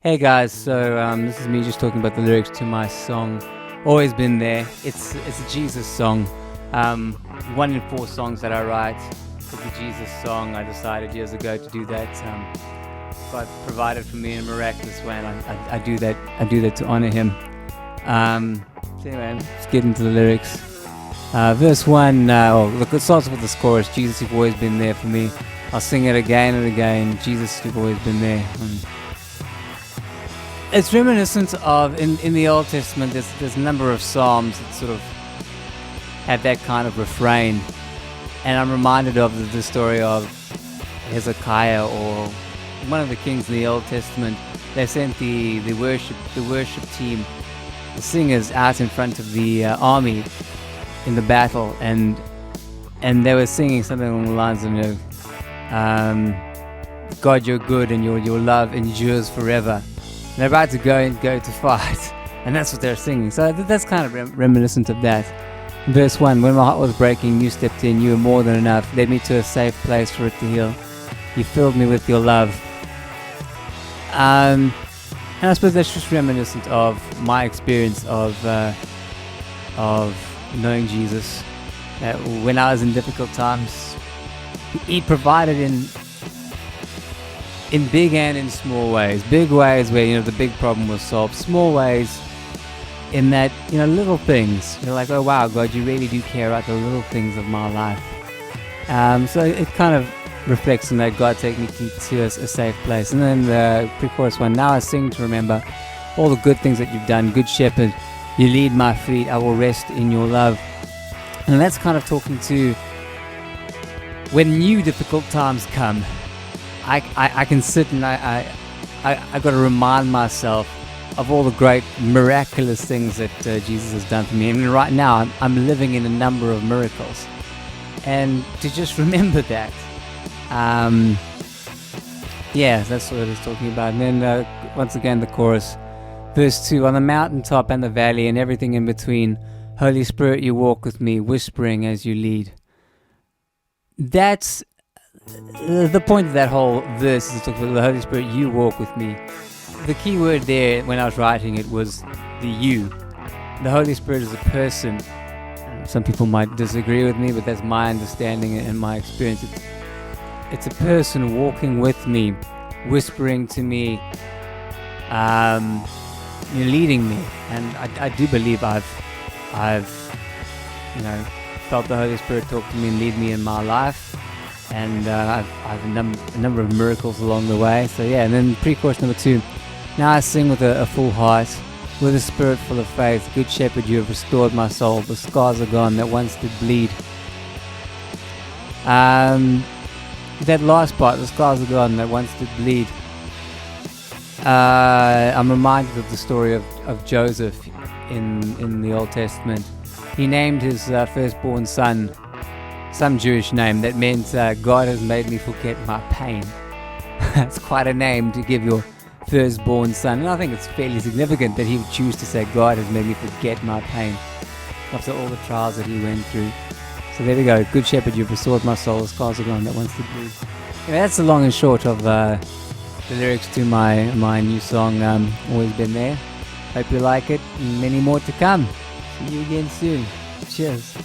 Hey guys, so this is me just talking about the lyrics to my song, Always Been There. It's a Jesus song. 1 in 4 songs that I write is a Jesus song. I decided years ago to do that. God provided for me in a miraculous way, and I do that to honor Him. So anyway, let's get into the lyrics. Verse 1, look, it starts with this chorus, Jesus, you've always been there for me. I'll sing it again and again, Jesus, you've always been there. It's reminiscent of, in the Old Testament, there's a number of Psalms that sort of have that kind of refrain. And I'm reminded of the story of Hezekiah, or one of the kings in the Old Testament. They sent the worship team, the singers, out in front of the army in the battle, and they were singing something along the lines of, God, you're good, and your love endures forever. And they're about to go to fight, and that's what they're singing. So that's kind of reminiscent of that. Verse 1, when my heart was breaking, you stepped in, you were more than enough, led me to a safe place for it to heal. You filled me with your love. And I suppose that's just reminiscent of my experience of knowing Jesus. When I was in difficult times, He provided in big and in small ways. Big ways where, the big problem was solved. Small ways in that, little things. You're like, oh wow, God, you really do care about the little things of my life. So it kind of reflects on that, God take me to a safe place. And then the pre-chorus one, now I sing to remember all the good things that you've done. Good shepherd, you lead my feet, I will rest in your love. And that's kind of talking to when new difficult times come. I can sit and I got to remind myself of all the great miraculous things that Jesus has done for me. And right now I'm living in a number of miracles, and to just remember that, that's what it's talking about. And then once again the chorus, verse 2, on the mountaintop and the valley and everything in between, Holy Spirit, you walk with me, whispering as you lead. That's the point of that whole verse, is to talk about the Holy Spirit, you walk with me. The key word there when I was writing it was the you. The Holy Spirit is a person. Some people might disagree with me, but that's my understanding and my experience. It's a person walking with me, whispering to me, leading me. And I do believe I've felt the Holy Spirit talk to me and lead me in my life. And I've a number of miracles along the way. So and then pre-chorus number 2. Now I sing with a full heart, with a spirit full of faith. Good shepherd, you have restored my soul. The scars are gone that once did bleed. That last part, the scars are gone that once did bleed. I'm reminded of the story of Joseph in the Old Testament. He named his firstborn son some Jewish name that meant God has made me forget my pain. That's quite a name to give your firstborn son, and I think it's fairly significant that he would choose to say God has made me forget my pain after all the trials that he went through. So there we go. Good shepherd, you've restored my soul. The scars are gone that once did bleed. That's the long and short of the lyrics to my new song, Always Been There. Hope you like it, and many more to come. See you again soon. Cheers.